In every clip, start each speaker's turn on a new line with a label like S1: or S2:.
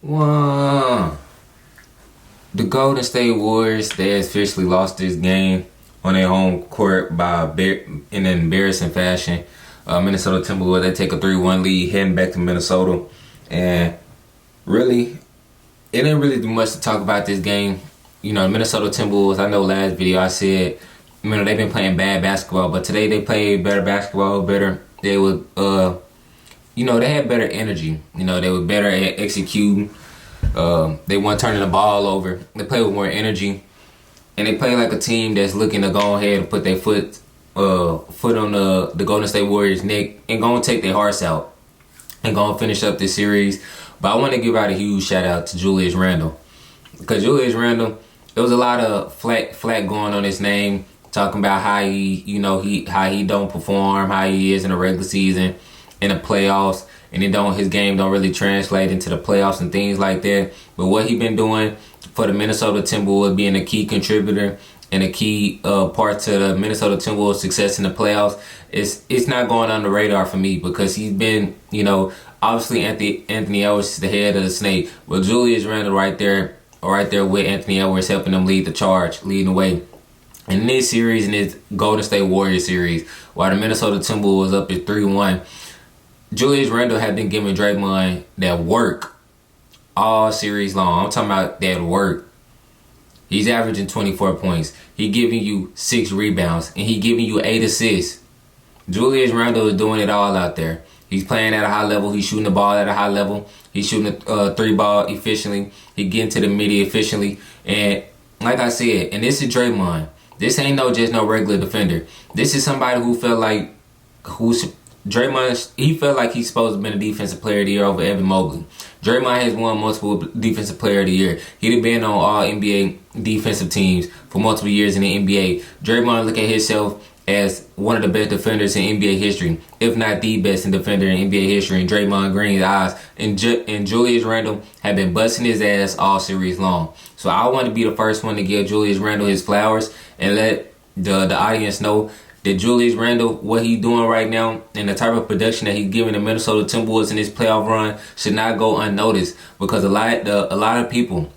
S1: One. The Golden State Warriors, they officially lost this game on their home court in an embarrassing fashion. Minnesota Timberwolves, they take a 3-1 lead heading back to Minnesota. And really, it didn't really do much to talk about this game. You know, Minnesota Timberwolves, I know last video I said, they've been playing bad basketball, but today they played better basketball, they were, they had better energy. They were better at executing. They weren't turning the ball over. They played with more energy. And they play like a team that's looking to go ahead and put their foot on the Golden State Warriors' neck and go and take their hearts out and go and finish up this series. But I want to give out a huge shout out to Julius Randle. Because Julius Randle, there was a lot of flack going on his name, talking about how he don't perform, how he is in the regular season, in the playoffs, and his game don't really translate into the playoffs and things like that. But what he been doing for the Minnesota Timberwolves, being a key contributor and a key part to the Minnesota Timberwolves' success in the playoffs, it's not going on the radar for me because he's been, obviously Anthony Edwards is the head of the snake, but Julius Randle right there with Anthony Edwards helping them lead the charge, leading the way. In this series, in this Golden State Warriors series, while the Minnesota Timberwolves up at 3-1, Julius Randle had been giving Draymond that work all series long. I'm talking about that work. He's averaging 24 points. He giving you 6 rebounds, and he giving you 8 assists. Julius Randle is doing it all out there. He's playing at a high level. He's shooting the ball at a high level. He's shooting a 3-ball efficiently. He getting to the midi efficiently. And like I said, and this is Draymond. This ain't just no regular defender. This is somebody who felt like Draymond, he felt like he's supposed to be the defensive player of the year over Evan Mobley. Draymond has won multiple defensive player of the year. He'd have been on all NBA defensive teams for multiple years in the NBA. Draymond look at himself as one of the best defenders in NBA history, if not the best defender in NBA history in Draymond Green's eyes. And Julius Randle have been busting his ass all series long. So I want to be the first one to give Julius Randle his flowers and let the audience know that Julius Randle, what he's doing right now, and the type of production that he's giving the Minnesota Timberwolves in this playoff run should not go unnoticed, because a lot of people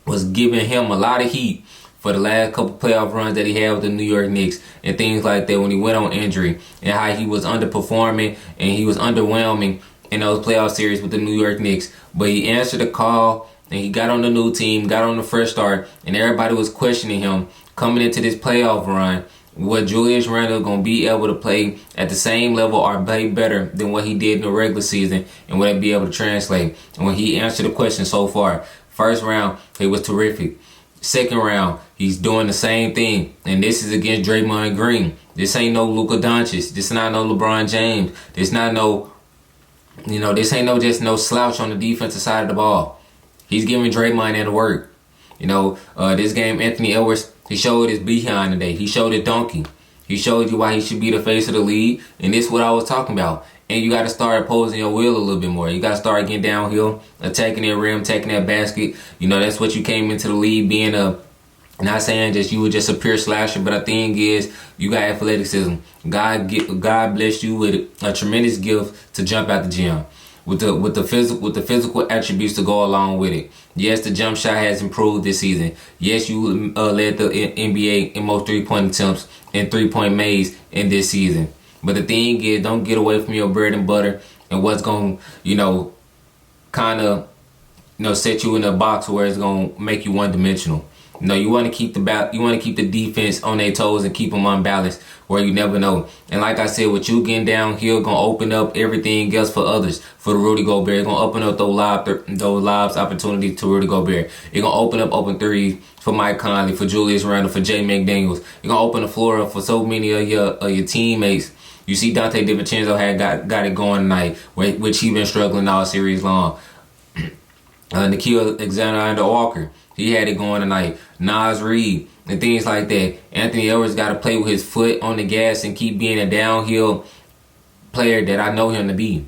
S1: was giving him a lot of heat for the last couple playoff runs that he had with the New York Knicks and things like that when he went on injury, and how he was underperforming and he was underwhelming in those playoff series with the New York Knicks. But he answered the call and he got on the new team, got on the fresh start, and everybody was questioning him coming into this playoff run. What Julius Randle going to be able to play at the same level or play better than what he did in the regular season, and will it be able to translate? And when he answered the question so far, first round, he was terrific. Second round, he's doing the same thing. And this is against Draymond Green. This ain't no Luka Doncic. This not no LeBron James. This not no, this ain't just no slouch on the defensive side of the ball. He's giving Draymond that work. This game, Anthony Edwards, he showed his behind today. He showed his donkey. He showed you why he should be the face of the league. And this is what I was talking about. And you got to start opposing your will a little bit more. You got to start getting downhill, attacking that rim, taking that basket. That's what you came into the league being not saying just you were just a pure slasher, but the thing is, you got athleticism. God blessed you with a tremendous gift to jump out the gym. With the physical attributes to go along with it. Yes, the jump shot has improved this season. Yes, you led the NBA in most 3-point attempts and 3-point maze in this season. But the thing is, don't get away from your bread and butter and what's going to, set you in a box where it's going to make you one-dimensional. You want to keep the defense on their toes and keep them unbalanced, where you never know. And like I said, with you getting downhill, gonna open up everything else for others. For the Rudy Gobert, it's gonna open up those lobs opportunities to Rudy Gobert. It's gonna open up open threes for Mike Conley, for Julius Randle, for Jay McDaniels. It's gonna open the floor up for so many of your teammates. You see Dante DiVincenzo had got it going tonight, which he been struggling all series long. Nikhil Alexander-Walker, he had it going tonight. Nas Reed and things like that. Anthony Edwards got to play with his foot on the gas and keep being a downhill player that I know him to be.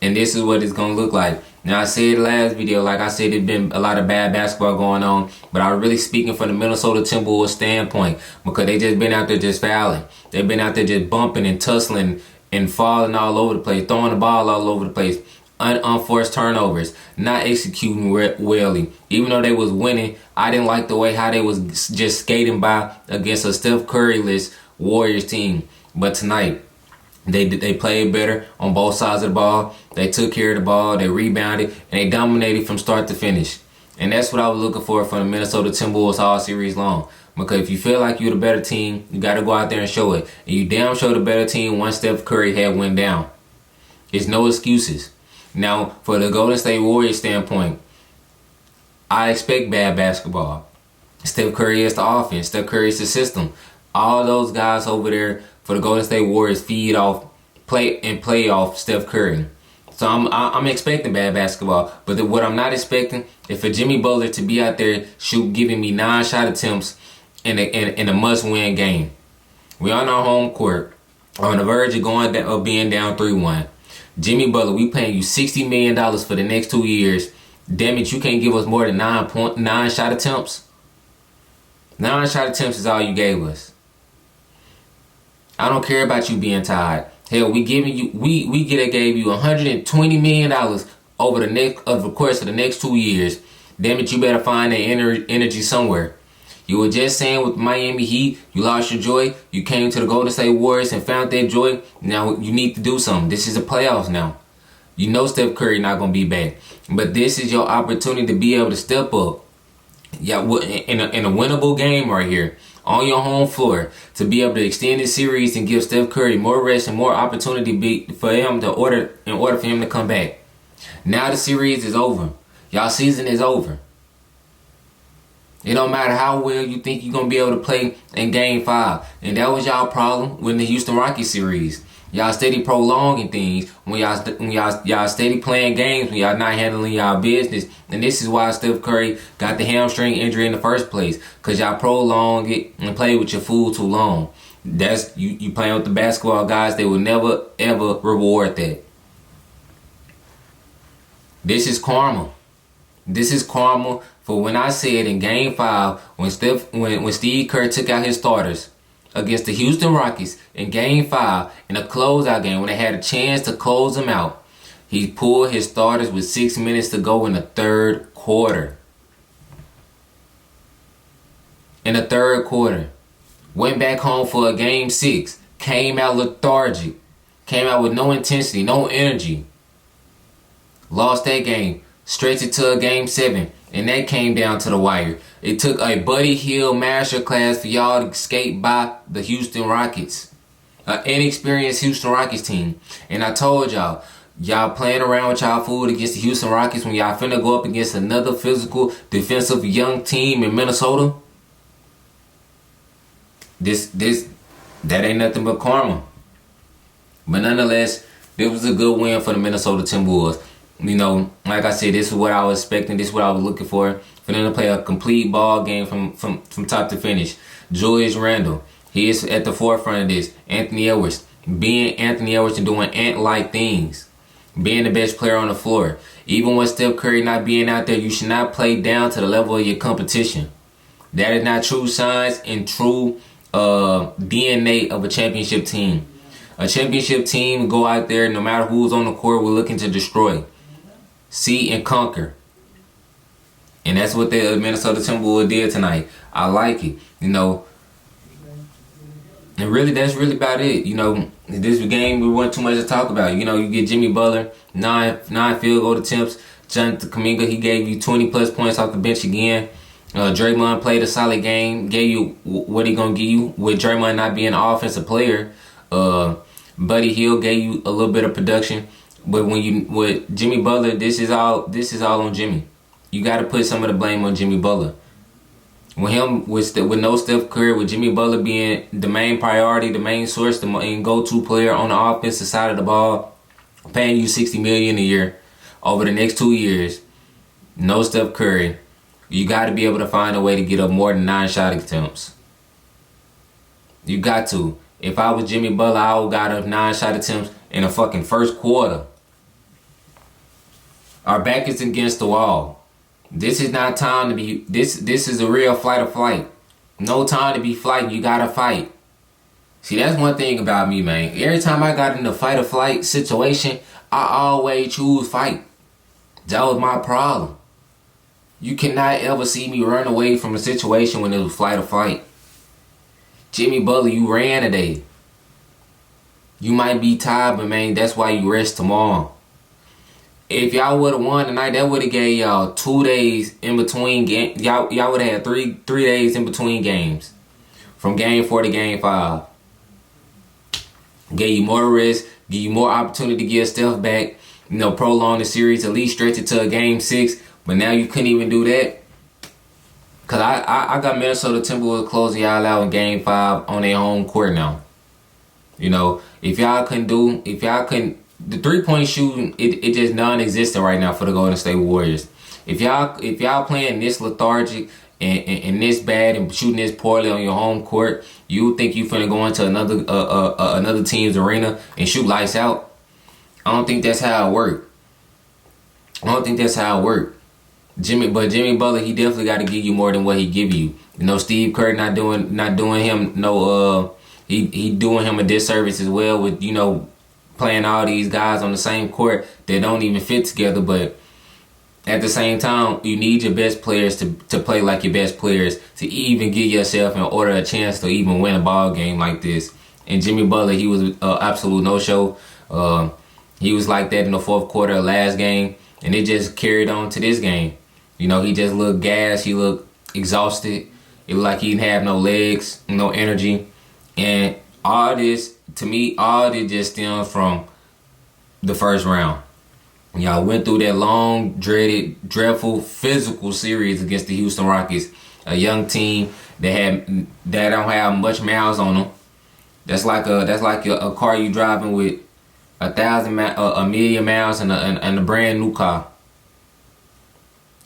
S1: And this is what it's going to look like. Now, I said last video, like I said, there's been a lot of bad basketball going on. But I'm really speaking from the Minnesota Timberwolves standpoint, because they just been out there just fouling. They've been out there just bumping and tussling and falling all over the place, throwing the ball all over the place. unforced turnovers, not executing wellly. Even though they was winning, I didn't like the way how they was just skating by against a Steph Curry-less Warriors team. But tonight, they played better on both sides of the ball. They took care of the ball. They rebounded and they dominated from start to finish. And that's what I was looking for from the Minnesota Timberwolves all series long. Because if you feel like you're the better team, you got to go out there and show it. And you damn sure the better team once Steph Curry had went down. It's no excuses. Now, for the Golden State Warriors standpoint, I expect bad basketball. Steph Curry is the offense. Steph Curry is the system. All those guys over there for the Golden State Warriors feed off, play off Steph Curry. So I'm expecting bad basketball. But what I'm not expecting is for Jimmy Butler to be out there giving me 9 shot attempts in a must-win game. We on our home court, on the verge of being down 3-1. Jimmy Butler, we paying you $60 million for the next 2 years. Damn it, you can't give us more than 9 shot attempts? 9 shot attempts is all you gave us. I don't care about you being tired. Hell, we gave you $120 million over the course of the next 2 years. Damn it, you better find that energy somewhere. You were just saying with Miami Heat, you lost your joy. You came to the Golden State Warriors and found that joy. Now you need to do something. This is the playoffs now. You know Steph Curry not going to be back. But this is your opportunity to be able to step up. Yeah, in a winnable game right here on your home floor to be able to extend the series and give Steph Curry more rest and more opportunity for him in order for him to come back. Now the series is over. Y'all season is over. It don't matter how well you think you're going to be able to play in Game 5. And that was y'all problem with the Houston Rockets series. Y'all steady prolonging things when y'all steady playing games when y'all not handling y'all business. And this is why Steph Curry got the hamstring injury in the first place. Because y'all prolong it and play with your fool too long. That's you playing with the basketball guys. They will never, ever reward that. This is karma. This is karma for when I said in Game 5 when Steve Kerr took out his starters against the Houston Rockets in Game 5 in a closeout game when they had a chance to close them out. He pulled his starters with 6 minutes to go in the third quarter. In the third quarter. Went back home for a Game 6. Came out lethargic. Came out with no intensity, no energy. Lost that game. Stretched it to a Game 7. And that came down to the wire. It took a Buddy Hield masterclass for y'all to skate by the Houston Rockets. An inexperienced Houston Rockets team. And I told y'all playing around with y'all food against the Houston Rockets when y'all finna go up against another physical, defensive young team in Minnesota. That ain't nothing but karma. But nonetheless, this was a good win for the Minnesota Timberwolves. You know, like I said, this is what I was expecting. This is what I was looking for them to play a complete ball game from top to finish. Julius Randle, he is at the forefront of this. Anthony Edwards, being Anthony Edwards and doing Ant-like things. Being the best player on the floor. Even with Steph Curry not being out there, you should not play down to the level of your competition. That is not true science and true DNA of a championship team. A championship team go out there, no matter who's on the court, we're looking to destroy. See and conquer. And that's what the Minnesota Timberwolves did tonight. I like it. You know. And really, that's really about it. You know, this game, we weren't too much to talk about. You know, you get Jimmy Butler, 9 field goal attempts. Jonathan Kuminga, he gave you 20 plus points off the bench again. Draymond played a solid game. Gave you what he gonna give you with Draymond not being an offensive player. Buddy Hield gave you a little bit of production. But with Jimmy Butler, this is all on Jimmy. You got to put some of the blame on Jimmy Butler. With no Steph Curry, with Jimmy Butler being the main priority, the main source, the main go-to player on the offensive side of the ball, paying you $60 million a year over the next 2 years. No Steph Curry. You got to be able to find a way to get up more than 9 shot attempts. You got to. If I was Jimmy Butler, I would got up 9 shot attempts in the fucking first quarter. Our back is against the wall. This is not time to be. This is a real flight or flight. No time to be fighting. You gotta fight. See, that's one thing about me, man. Every time I got in a fight or flight situation, I always choose fight. That was my problem. You cannot ever see me run away from a situation when it was flight or fight. Jimmy Butler, you ran today. You might be tired, but man, that's why you rest tomorrow. If y'all would have won tonight, that would have gave y'all 2 days in between games. Y'all would have had three days in between games. From game 4 to game 5. Gave you more rest, give you more opportunity to get stuff back, prolong the series, at least stretch it to a game 6. But now you couldn't even do that. Cause I got Minnesota Timberwolves closing y'all out in game 5 on their home court now. If y'all couldn't, the 3-point shooting, it just non-existent right now for the Golden State Warriors. If y'all playing this lethargic and this bad and shooting this poorly on your home court, you would think you finna go into another team's arena and shoot lights out. I don't think that's how it works. Jimmy Butler, he definitely got to give you more than what he give you. Steve Kerr not doing him he doing him a disservice as well with playing all these guys on the same court that don't even fit together. But at the same time, you need your best players to play like your best players to even give yourself in order a chance to even win a ball game like this. And Jimmy Butler, he was an absolute no-show. He was like that in the fourth quarter of last game, and it just carried on to this game. He just looked gassed. He looked exhausted. It looked like he didn't have no legs, no energy. And all this just stems from the first round. Y'all went through that long, dreadful, physical series against the Houston Rockets, a young team that don't have much miles on them. That's like a car you driving with a million miles and a brand new car.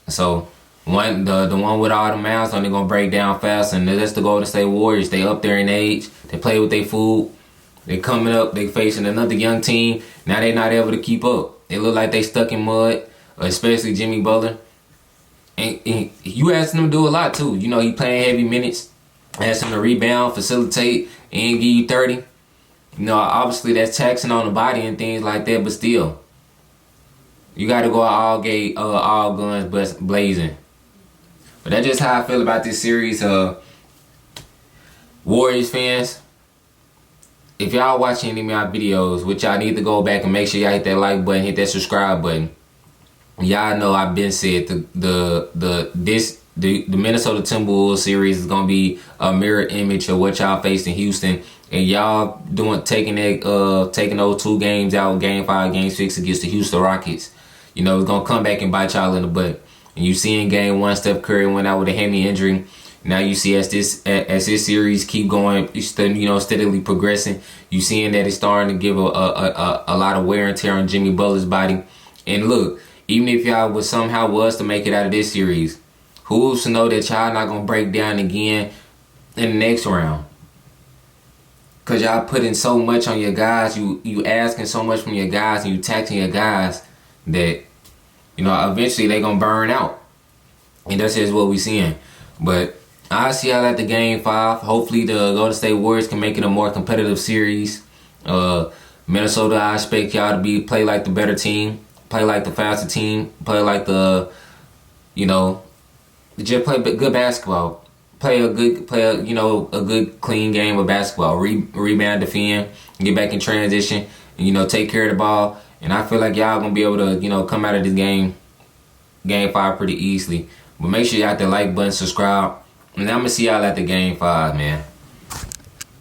S1: So the one with all the miles on, they're gonna break down fast, and that's the Golden State Warriors. They up there in age. They play with their food. They coming up. They facing another young team. Now they not able to keep up. They look like they stuck in mud, especially Jimmy Butler. And you asked him to do a lot too. He playing heavy minutes. Asked him to rebound, facilitate, and give you 30. Obviously that's taxing on the body and things like that, but still, you got to go all guns blazing. But that's just how I feel about this series. Warriors fans, if y'all watching any of my videos, which y'all need to go back and make sure y'all hit that like button, hit that subscribe button. Y'all know I've been said the Minnesota Timberwolves series is gonna be a mirror image of what y'all faced in Houston, and y'all taking those 2 games out, game 5, game 6 against the Houston Rockets. It's gonna come back and bite y'all in the butt. And you see in game 1, Steph Curry went out with a hammy injury. Now you see as this series keep going, steadily progressing. You seeing that it's starting to give a lot of wear and tear on Jimmy Butler's body. And look, even if y'all was to make it out of this series, who's to know that y'all not gonna break down again in the next round? Cause y'all putting so much on your guys, you asking so much from your guys, and you taxing your guys that eventually they gonna burn out. And that's just what we seeing. But I see y'all at the game 5. Hopefully the Golden State Warriors can make it a more competitive series. Minnesota, I expect y'all to play like the better team, play like the faster team, play like just play good basketball. Play a good clean game of basketball. Rebound, defend, get back in transition, and take care of the ball. And I feel like y'all gonna be able to come out of this game 5 pretty easily. But make sure y'all hit the like button, subscribe, and I'm gonna see y'all at the game 5, man.